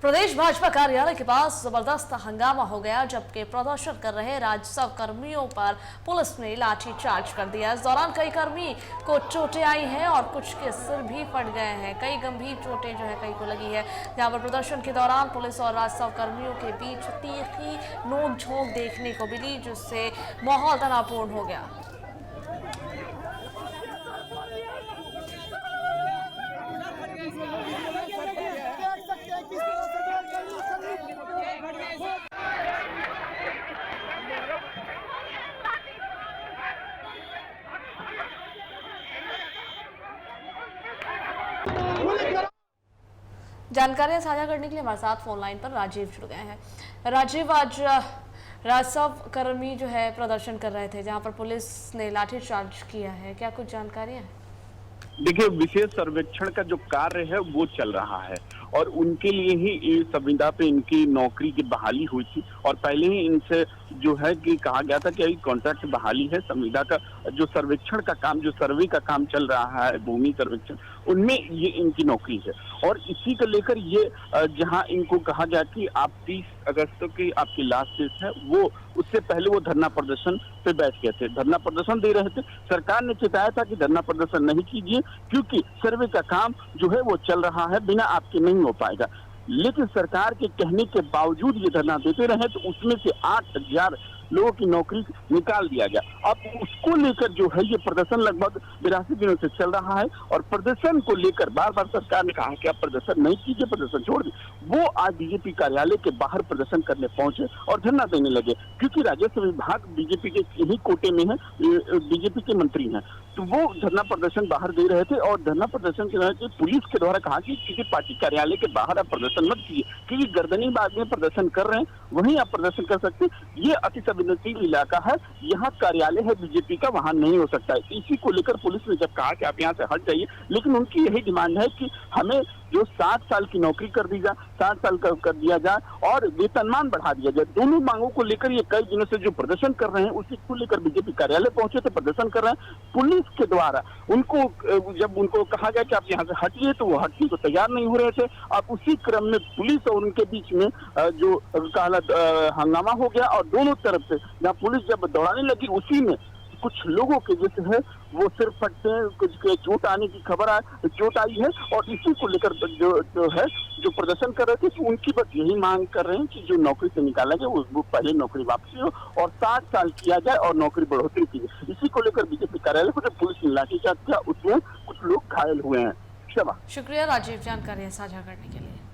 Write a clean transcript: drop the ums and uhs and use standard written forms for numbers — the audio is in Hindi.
प्रदेश भाजपा कार्यालय के पास जबरदस्त हंगामा हो गया, जबकि प्रदर्शन कर रहे राजस्व कर्मियों पर पुलिस ने लाठीचार्ज कर दिया। इस दौरान कई कर्मी को चोटें आई हैं और कुछ के सिर भी फट गए हैं। कई गंभीर चोटें जो है कई को लगी है। जहां पर प्रदर्शन के दौरान पुलिस और राजस्व कर्मियों के बीच तीखी नोकझोंक देखने को मिली, जिससे माहौल तनावपूर्ण हो गया। जानकारियां साझा करने के लिए हमारे साथ फोन लाइन पर राजीव जुड़ गए हैं। राजीव, आज राजस्व कर्मी जो है प्रदर्शन कर रहे थे, जहां पर पुलिस ने लाठीचार्ज किया है, क्या कुछ जानकारियां हैं? देखिए, विशेष सर्वेक्षण का जो कार्य है वो चल रहा है और उनके लिए ही इस संविदा पे इनकी नौकरी की बहाली हुई थी और पहले ही इनसे जो है कि कहा गया था कि अभी कॉन्ट्रैक्ट बहाली है। संविदा का जो सर्वेक्षण का काम, जो सर्वे का काम चल रहा है, भूमि सर्वेक्षण, उनमें ये इनकी नौकरी है और इसी को लेकर ये जहां इनको कहा गया कि आप 30 अगस्त की आपकी लास्ट डेट है, वो उससे पहले वो धरना प्रदर्शन पे बैठ गए थे, धरना प्रदर्शन दे रहे थे। सरकार ने चेताया था कि धरना प्रदर्शन नहीं कीजिए क्योंकि सर्वे का काम जो है वो चल रहा है, बिना आपके नहीं हो पाएगा। लेकिन सरकार के कहने के बावजूद ये धरना देते रहे तो उसमें से 8000 लोगों की नौकरी निकाल दिया गया। अब उसको लेकर जो है ये प्रदर्शन लगभग 82 दिनों से चल रहा है और प्रदर्शन को लेकर बार बार सरकार ने कहा कि आप प्रदर्शन नहीं कीजिए, प्रदर्शन छोड़ दीजिए। वो आज बीजेपी कार्यालय के बाहर प्रदर्शन करने पहुंचे और धरना देने लगे क्योंकि राजस्व विभाग बीजेपी के यही कोटे में है, बीजेपी के मंत्री हैं, तो वो धरना प्रदर्शन बाहर दे रहे थे और धरना प्रदर्शन के दौरान पुलिस के द्वारा कहा कि किसी पार्टी कार्यालय के बाहर आप प्रदर्शन मत कीजिए क्योंकि गर्दनीबाग में प्रदर्शन कर रहे हैं, वहीं आप प्रदर्शन कर सकते हैं। ये अति संवेदनशील इलाका है, यहाँ कार्यालय है बीजेपी का, वहां नहीं हो सकता है। इसी को लेकर पुलिस ने जब कहा कि आप यहाँ से हट जाइए, लेकिन उनकी यही डिमांड है कि हमें जो 60 साल की नौकरी कर दी जाए, 60 साल कर दिया जाए और वेतनमान बढ़ा दिया जाए। दोनों मांगों को लेकर ये कई दिनों से जो प्रदर्शन कर रहे हैं, उसी को लेकर बीजेपी कार्यालय पहुंचे थे, प्रदर्शन कर रहे हैं। पुलिस के द्वारा उनको जब उनको कहा गया कि आप यहाँ से हटिए तो वो हटने को तैयार नहीं हो रहे थे। अब उसी क्रम में पुलिस और उनके बीच में जो हंगामा हो गया और दोनों तरफ से जहाँ पुलिस जब दौड़ाने लगी, उसी में कुछ लोगों के जैसे है वो सिर फटते हैं, कुछ के चोट आने की चोट आई है और इसी को लेकर जो प्रदर्शन कर रहे थे तो उनकी बस यही मांग कर रहे हैं कि जो नौकरी से निकाला गया वो पहले नौकरी वापसी हो और 60 साल किया जाए और नौकरी बढ़ोतरी की जाए। इसी को लेकर बीजेपी कार्यालय पर पुलिस ने लाठीचार्ज किया, उसमें कुछ लोग घायल हुए हैं। शुक्रिया राजीव, जानकारियां साझा करने के लिए।